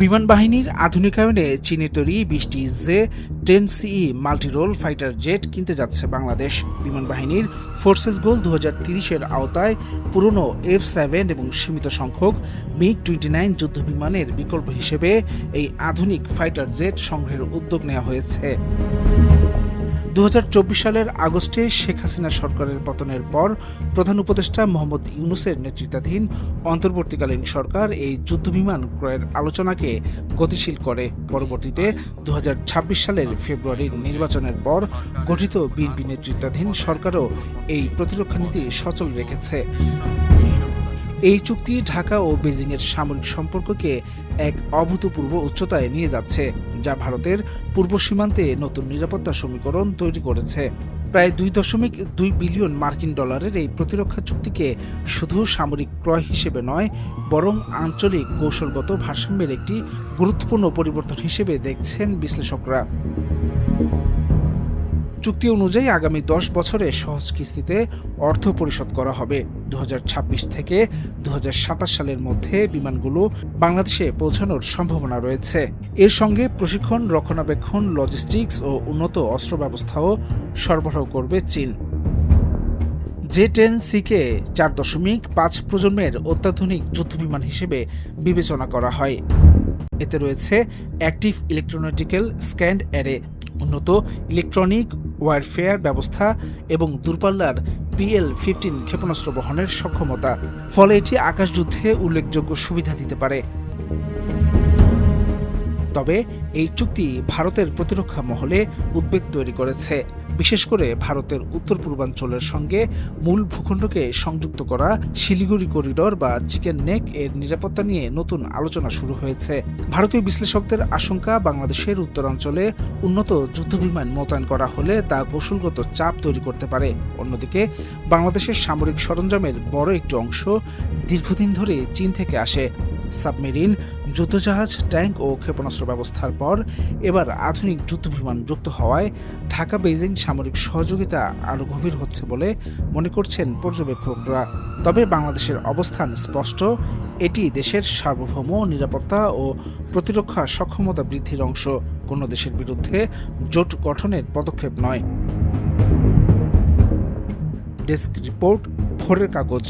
বিমান বাহিনীর আধুনিকায়নে চীনের তৈরি 20টি J-10CE মাল্টিরোল ফাইটার জেট কিনতে যাচ্ছে বাংলাদেশ। বিমান বাহিনীর ফোর্সেস গোল 2030-এর আওতায় পুরনো F-7 এবং সীমিত সংখ্যক MiG-29 যুদ্ধ বিমানের বিকল্প হিসেবে এই আধুনিক ফাইটার জেট সংগ্রহের উদ্যোগ নেওয়া হয়েছে। 2024 সালের আগস্টে শেখ হাসিনা সরকারের পতনের পর প্রধান উপদেষ্টা মোহাম্মদ ইউনূসের নেতৃত্বাধীন অন্তর্বর্তীকালীন সরকার এই যুদ্ধবিমান ক্রয়ের আলোচনাকে গতিশীল করে। পরবর্তীতে 2026 সালের ফেব্রুয়ারির নির্বাচনের পর গঠিত বিএনপি নেতৃত্বাধীন সরকারও এই প্রতিরক্ষা নীতি সচল রেখেছে। এই চুক্তি ঢাকা ও বেজিংয়ের সামরিক সম্পর্ককে এক অভূতপূর্ব উচ্চতায় নিয়ে যাচ্ছে, যা ভারতের পূর্ব সীমান্তে নতুন নিরাপত্তা সমীকরণ তৈরি করেছে। প্রায় 2.2 বিলিয়ন মার্কিন ডলারের এই প্রতিরক্ষা চুক্তিকে শুধু সামরিক ক্রয় হিসেবে নয়, বরং আঞ্চলিক কৌশলগত ভারসাম্যের একটি গুরুত্বপূর্ণ পরিবর্তন হিসেবে দেখছেন বিশ্লেষকরা। চুক্তি অনুযায়ী আগামী 10 বছরে সহজ কিস্তিতে অর্থ পরিশোধ করা হবে। 2026 থেকে 2027 সালের মধ্যে বিমানগুলো বাংলাদেশে পৌঁছানোর সম্ভাবনা রয়েছে। এর সঙ্গে প্রশিক্ষণ, রক্ষণাবেক্ষণ, লজিস্টিক্স ও উন্নত অস্ত্র ব্যবস্থাও সরবরাহ করবে চীন। J-10C-কে 4.5 প্রজন্মের অত্যাধুনিক যুদ্ধবিমান হিসেবে বিবেচনা করা হয়। এতে রয়েছে অ্যাক্টিভ ইলেকট্রোনিক্যাল স্ক্যান্ড অ্যারে, উন্নত ইলেকট্রনিক ওয়ারফেয়ার ব্যবস্থা এবং দূরপাল্লার PL-15 ক্ষেপণাস্ত্র বহনের সক্ষমতা। ফলে এটি আকাশযুদ্ধে উল্লেখযোগ্য সুবিধা দিতে পারে। তবে এই চুক্তি ভারতের প্রতিরক্ষা মহলে উদ্বেগ তৈরি করেছে। বিশেষ করে ভারতের উত্তর পূর্বাঞ্চলের সঙ্গে মূল ভূখণ্ডকে সংযুক্ত করা শিলিগুড়ি করিডর বা চিকেন নেক এর নিরাপত্তা নিয়ে নতুন আলোচনা শুরু হয়েছে। ভারতীয় বিশ্লেষকদের আশঙ্কা, বাংলাদেশের উত্তরাঞ্চলে উন্নত যুদ্ধবিমান মোতায়েন করা হলে তা কৌশলগত চাপ তৈরি করতে পারে। অন্যদিকে বাংলাদেশের সামরিক সরঞ্জামের বড় একটি অংশ দীর্ঘদিন ধরে চীন থেকে আসে। সাবমেরিন, যুদ্ধজাহাজ, ট্যাঙ্ক ও ক্ষেপণাস্ত্র ব্যবস্থার পর এবার আধুনিক যুদ্ধবিমান যুক্ত হওয়ায় ঢাকা বেইজিং সামরিক সহযোগিতা আরও গভীর হচ্ছে বলে মনে করছেন পর্যবেক্ষকরা। তবে বাংলাদেশের অবস্থান স্পষ্ট, এটি দেশের সার্বভৌম, নিরাপত্তা ও প্রতিরক্ষা সক্ষমতা বৃদ্ধির অংশ, কোনো দেশের বিরুদ্ধে জোট গঠনের পদক্ষেপ নয়। ডেস্ক রিপোর্ট, ভোরের কাগজ।